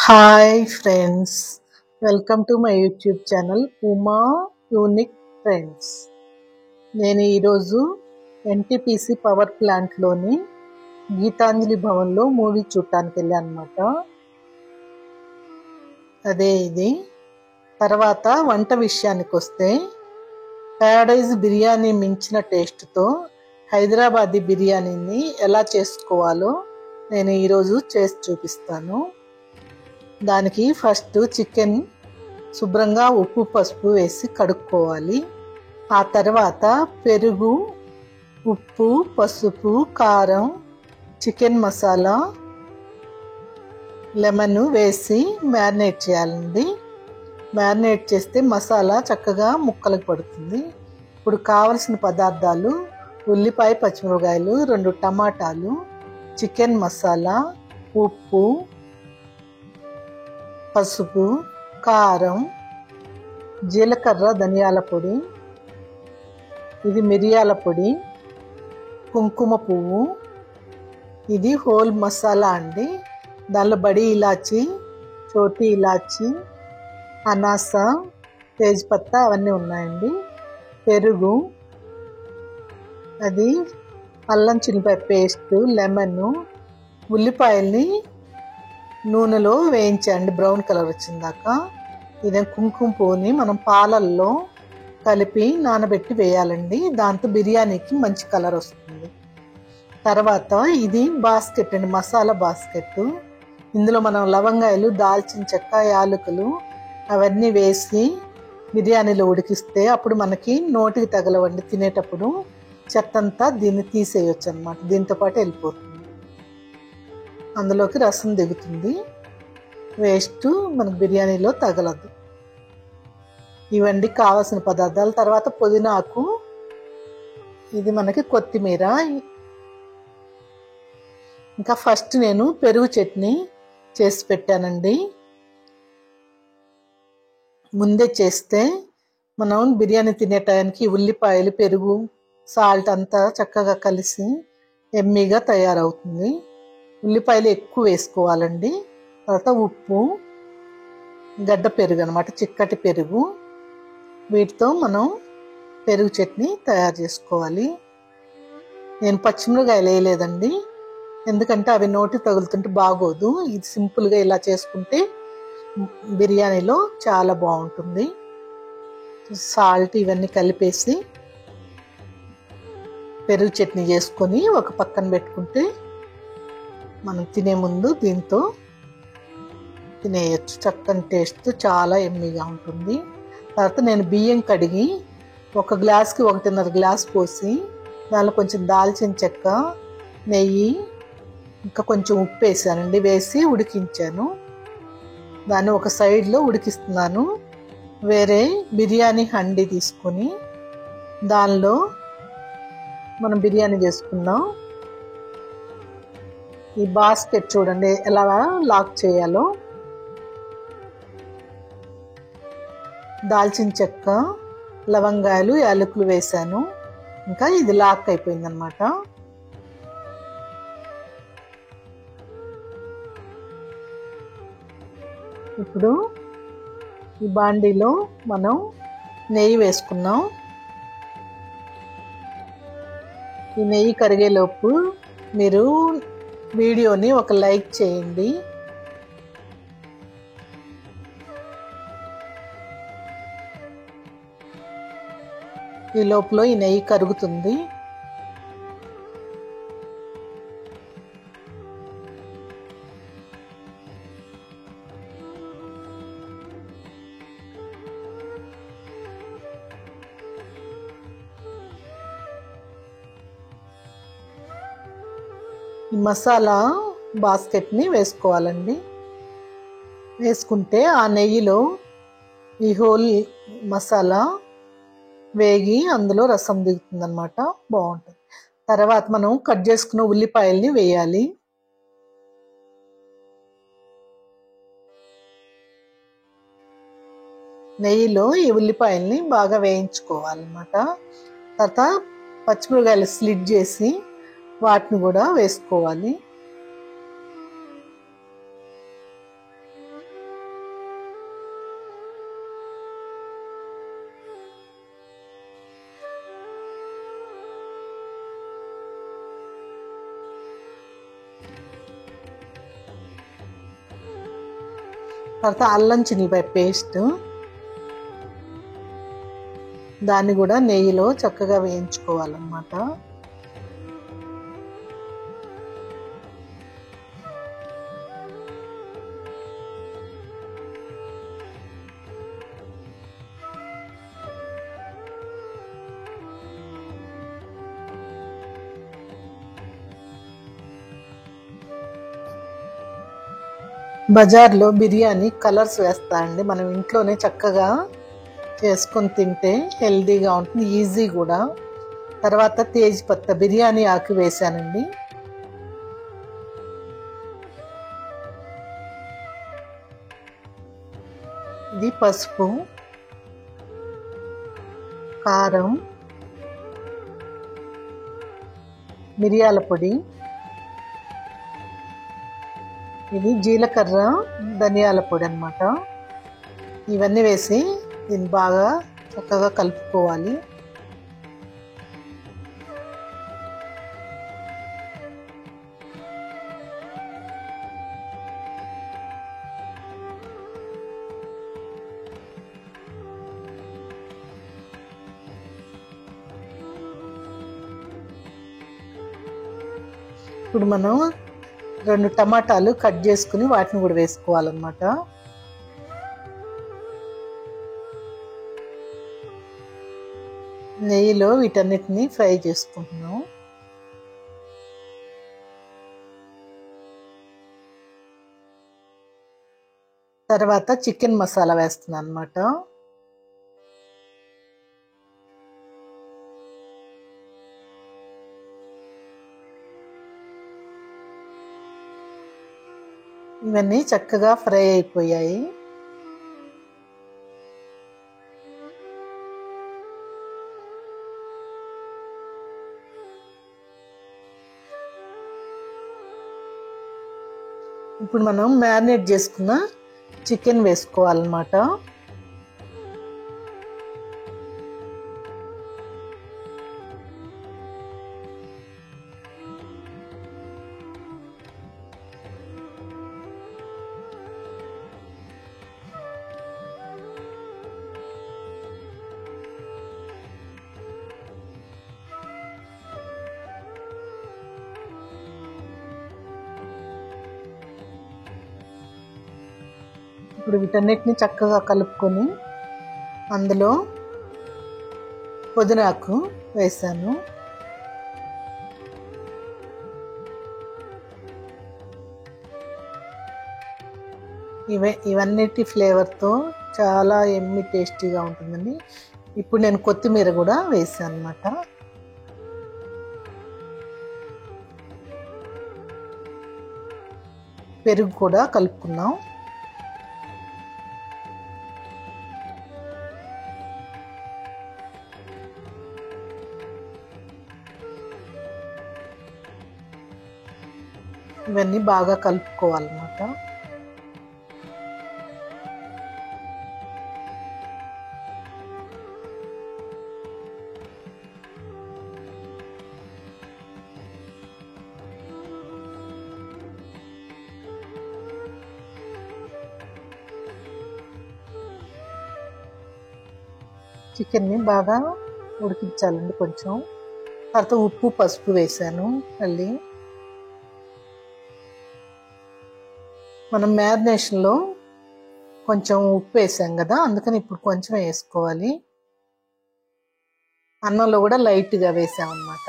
Hi friends, welcome to my YouTube channel Uma unique friends. నేను ఈరోజు NTPC power ప్లాంట్లోని Gitanjali భవన్లో movie చూడటానికి వెళ్ళాను అనమాట. అదే ఇది. తర్వాత వంట విషయానికి వస్తే ప్యారడైజ్ బిర్యానీ మించిన టేస్ట్తో హైదరాబాదీ బిర్యానీని ఎలా చేసుకోవాలో నేను ఈరోజు చేసి చూపిస్తాను. దానికి ఫస్ట్ చికెన్ శుభ్రంగా ఉప్పు పసుపు వేసి కడుక్కోవాలి. ఆ తర్వాత పెరుగు, ఉప్పు, పసుపు, కారం, చికెన్ మసాలా, లెమన్ వేసి మ్యారినేట్ చేయాలండి. మ్యారినేట్ చేస్తే మసాలా చక్కగా ముక్కలకు పడుతుంది. ఇప్పుడు కావలసిన పదార్థాలు: ఉల్లిపాయ, పచ్చిమిరపకాయలు, 2 టమాటాలు, చికెన్ మసాలా, ఉప్పు, పసుపు, కారం, జీలకర్ర, ధనియాల పొడి, ఇది మిరియాల పొడి, కుంకుమ పువ్వు, ఇది హోల్ మసాలా అండి. దానిలో బడి ఇలాచి, చోటీ ఇలాచి, అనాస, తేజ్పత్తా అవన్నీ ఉన్నాయండి. పెరుగు, అది అల్లం చిల్లిపాయ పేస్టు, లెమన్, ఉల్లిపాయల్ని నూనెలో వేయించండి బ్రౌన్ కలర్ వచ్చిందాకా. ఇదే కుంకుమ పువ్వుని మనం పాలల్లో కలిపి నానబెట్టి వేయాలండి. దాంతో బిర్యానీకి మంచి కలర్ వస్తుంది. తర్వాత ఇది బాస్కెట్ అండి, మసాలా బాస్కెట్. ఇందులో మనం లవంగాయలు, దాల్చిన చెక్క, యాలకులు అవన్నీ వేసి బిర్యానీలో ఉడికిస్తే అప్పుడు మనకి నోటికి తగలవండి. తినేటప్పుడు చెత్తంతా దీన్ని తీసేయచ్చు అనమాట. దీంతో పాటు వెళ్ళిపోతుంది. అందులోకి రసం దిగుతుంది, వేస్ట్ మనకు బిర్యానీలో తగలదు. ఇవండి కావాల్సిన పదార్థాలు. తర్వాత పుదీనాకు, ఇది మనకి కొత్తిమీర. ఇంకా ఫస్ట్ నేను పెరుగు చట్నీ చేసి పెట్టానండి. ముందే చేస్తే మనం బిర్యానీ తినే టైంకి ఉల్లిపాయలు, పెరుగు, సాల్ట్ అంతా చక్కగా కలిసి ఎమ్మీగా తయారవుతుంది. ఉల్లిపాయలు ఎక్కువ వేసుకోవాలండి. తర్వాత ఉప్పు, గడ్డ పెరుగు అనమాట, చిక్కటి పెరుగు. వీటితో మనం పెరుగు చట్నీ తయారు చేసుకోవాలి. నేను పచ్చిమిరపకాయలు వేయలేదండి, ఎందుకంటే అవి నోటి తగులుతుంటే బాగోదు. ఇది సింపుల్గా ఇలా చేసుకుంటే బిర్యానీలో చాలా బాగుంటుంది. సాల్ట్ ఇవన్నీ కలిపేసి పెరుగు చట్నీ చేసుకొని ఒక పక్కన పెట్టుకుంటే మనం తినే ముందు దీంతో తినేయచ్చు. చక్కని టేస్ట్, చాలా ఎమ్మీగా ఉంటుంది. తర్వాత నేను బియ్యం కడిగి 1 గ్లాస్కి 1.5 గ్లాస్ పోసి దానిలో కొంచెం దాల్చిన చెక్క, నెయ్యి, ఇంకా కొంచెం ఉప్పు వేసానండి. వేసి ఉడికించాను. దాన్ని ఒక సైడ్లో ఉడికిస్తున్నాను. వేరే బిర్యానీ హండీ తీసుకొని దానిలో మనం బిర్యానీ చేసుకుందాం. ఈ బాస్కెట్ చూడండి ఎలా లాక్ చేయాలో. దాల్చిన చెక్క, లవంగాయలు, యాలకులు వేసాను. ఇంకా ఇది లాక్ అయిపోయింది అనమాట. ఇప్పుడు ఈ బాండీలో మనం నెయ్యి వేసుకున్నాం. ఈ నెయ్యి కరిగేలోపు మీరు వీడియోని ఒక లైక్ చేయండి. ఈ లోపల ఈ నెయ్యి కరుగుతుంది. ఈ మసాలా బాస్కెట్ని వేసుకోవాలండి. వేసుకుంటే ఆ నెయ్యిలో ఈ హోల్ మసాలా వేగి అందులో రసం దిగుతుంది అనమాట. బాగుంటుంది. తర్వాత మనం కట్ చేసుకున్న ఉల్లిపాయల్ని వేయాలి. నెయ్యిలో ఈ ఉల్లిపాయల్ని బాగా వేయించుకోవాలన్నమాట. తర్వాత పచ్చిమిరపకాయలు స్లిట్ చేసి వాటిని కూడా వేసుకోవాలి. తర్వాత అల్లం చిన్నిపాయ పేస్ట్, దాన్ని కూడా నెయ్యిలో చక్కగా వేయించుకోవాలన్నమాట. బజార్లో బిర్యానీ కలర్స్ వేస్తా అండి, మనం ఇంట్లోనే చక్కగా చేసుకొని తింటే హెల్దీగా ఉంటుంది, ఈజీ కూడా. తర్వాత తేజ్పత్తా బిర్యానీ ఆకు వేసానండి. ఇది పసుపు, కారం, మిరియాల పొడి, ఇది జీలకర్ర ధనియాల పొడి అన్నమాట. ఇవన్నీ వేసి దీన్ని బాగా చక్కగా కలుపుకోవాలి. ఇప్పుడు మనం 2 టమాటాలు కట్ చేసుకుని వాటిని కూడా వేసుకోవాలన్నమాట. నెయ్యిలో వీటన్నిటిని ఫ్రై చేసుకుంటున్నాం. తర్వాత చికెన్ మసాలా వేస్తున్నాను అన్నమాట. ఇవన్నీ చక్కగా ఫ్రై అయిపోయాయి. ఇప్పుడు మనం మ్యారినేట్ చేసుకున్న చికెన్ వేసుకోవాలన్నమాట. ఇప్పుడు వీటన్నిటిని చక్కగా కలుపుకొని అందులో పుదీనాకు వేసాను. ఇవన్నిటి ఫ్లేవర్తో చాలా ఎమ్మి టేస్టీగా ఉంటుందండి. ఇప్పుడు నేను కొత్తిమీర కూడా వేసాను అన్నమాట. పెరుగు కూడా కలుపుకున్నాం. ఇవన్నీ బాగా కలుపుకోవాలన్నమాట. చికెన్ని బాగా ఉడికించాలండి కొంచెం. తర్వాత ఉప్పు పసుపు వేసాను. మళ్ళీ మనం మ్యారినేషన్లో కొంచెం ఉప్పు వేసాం కదా, అందుకని ఇప్పుడు కొంచెం వేసుకోవాలి. అన్నంలో కూడా లైట్గా వేసామన్నమాట.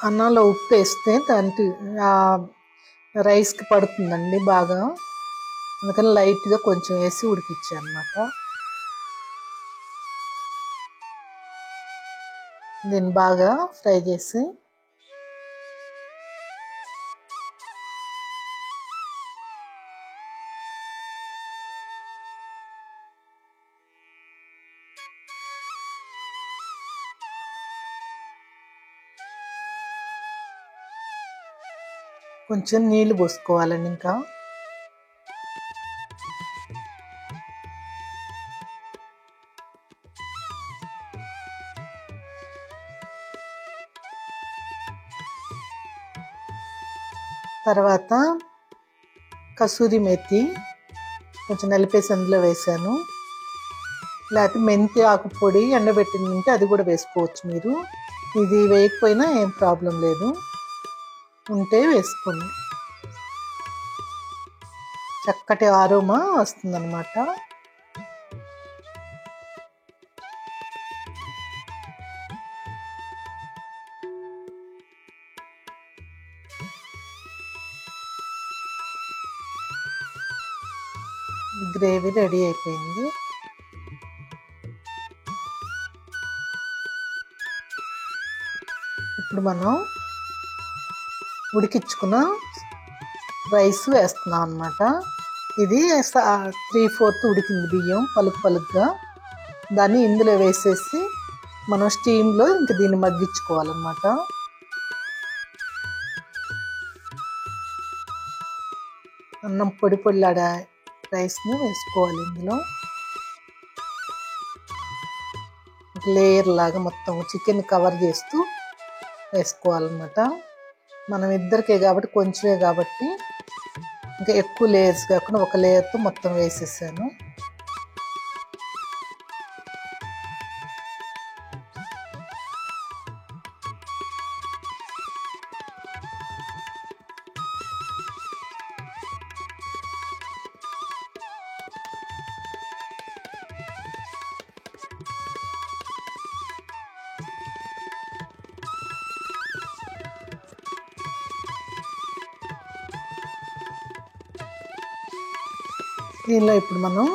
అన్నంలో ఉప్పు వేస్తే దానికి రైస్కి పడుతుందండి బాగా, అందుకని లైట్గా కొంచెం వేసి ఉడికించాను అన్నమాట. దీన్ని బాగా ఫ్రై చేసి కొంచెం నీళ్ళు పోసుకోవాలండి. ఇంకా తర్వాత కసూరి మెతి కొంచెం నలిపేసి అందులో వేసాను. లేకపోతే మెంతి ఆకు పొడి ఎండబెట్టింది ఉంటే అది కూడా వేసుకోవచ్చు మీరు. ఇది వేయకపోయినా ఏం ప్రాబ్లం లేదు, ఉంటే వేసుకోండి. చక్కటి ఆరోమా వస్తుందన్నమాట. గ్రేవీ రెడీ అయిపోయింది. ఇప్పుడు మనం ఉడికించుకున్న రైస్ వేస్తున్నాం అన్నమాట. ఇది 3/4 ఉడికింది బియ్యం పలుకు పలుకుగా. దాన్ని ఇందులో వేసేసి మనం స్టీమ్లో ఇంక దీన్ని మగ్గించుకోవాలన్నమాట. అన్నం పొడి పొడిలాడే రైస్ని వేసుకోవాలి ఇందులో. లేయర్ లాగా మొత్తం చికెన్ కవర్ చేస్తూ వేసుకోవాలన్నమాట. మనం ఇద్దరికే కాబట్టి కొంచెమే కాబట్టి ఇంకా ఎక్కువ లేయర్స్ కాకుండా ఒక లేయర్తో మొత్తం వేసేసాను. దీనిలో ఇప్పుడు మనం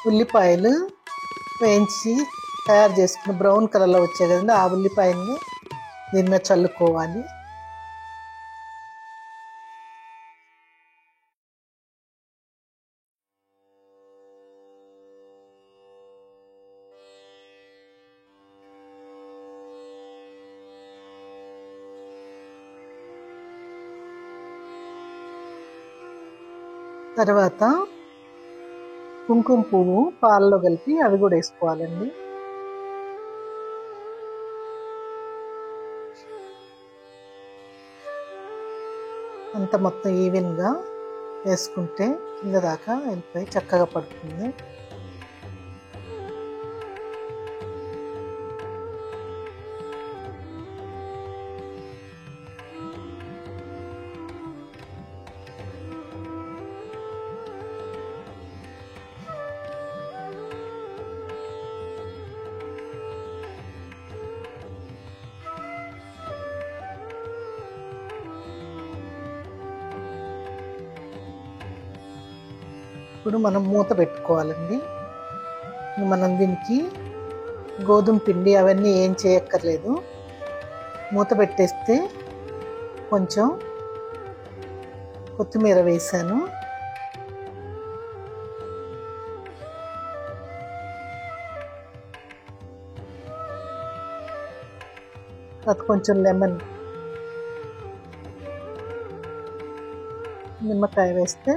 ఉల్లిపాయలు వేయించి తయారు చేసుకుని బ్రౌన్ కలర్లో వచ్చాయి కదండి, ఆ ఉల్లిపాయల్ని దీని మీద చల్లుకోవాలి. తర్వాత కుంకుమ పువ్వు పాలలో కలిపి అవి కూడా వేసుకోవాలండి. అంత మొత్తం ఈవెన్గా వేసుకుంటే కింద దాకా వెళ్ళిపోయి చక్కగా పడుతుంది. ఇప్పుడు మనం మూత పెట్టుకోవాలండి. మనం దీనికి గోధుమ పిండి అవన్నీ ఏం చేయక్కర్లేదు. మూత పెట్టేస్తే కొంచెం కొత్తిమీర వేసాను. అది కొంచెం నిమ్మకాయ వేస్తే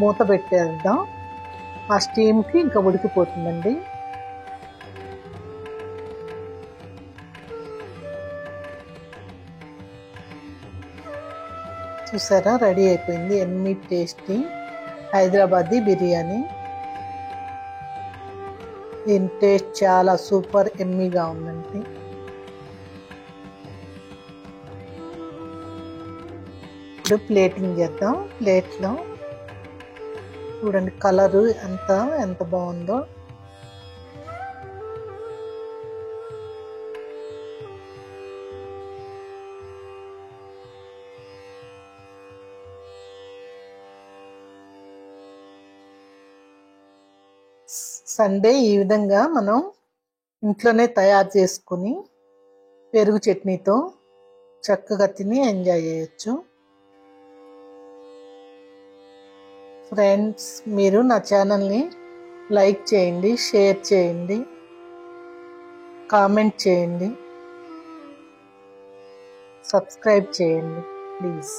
మూత పెట్టేద్దాం. ఆ స్టీమ్కి ఇంకా ఉడికిపోతుందండి. చూసారా, రెడీ అయిపోయింది ఎమ్మీ టేస్టీ హైదరాబాదీ బిర్యానీ. దీని టేస్ట్ చాలా సూపర్ ఎమ్మీగా ఉందండి. ఇప్పుడు ప్లేటింగ్ చేద్దాం. ప్లేట్లో చూడండి కలరు ఎంత బాగుందో. సండే ఈ విధంగా మనం ఇంట్లోనే తయారు చేసుకుని పెరుగు చట్నీతో చక్కగా తిని ఎంజాయ్ చేయొచ్చు. ఫ్రెండ్స్, మీరు నా ఛానల్ని లైక్ చేయండి, షేర్ చేయండి, కామెంట్ చేయండి, సబ్స్క్రైబ్ చేయండి ప్లీజ్.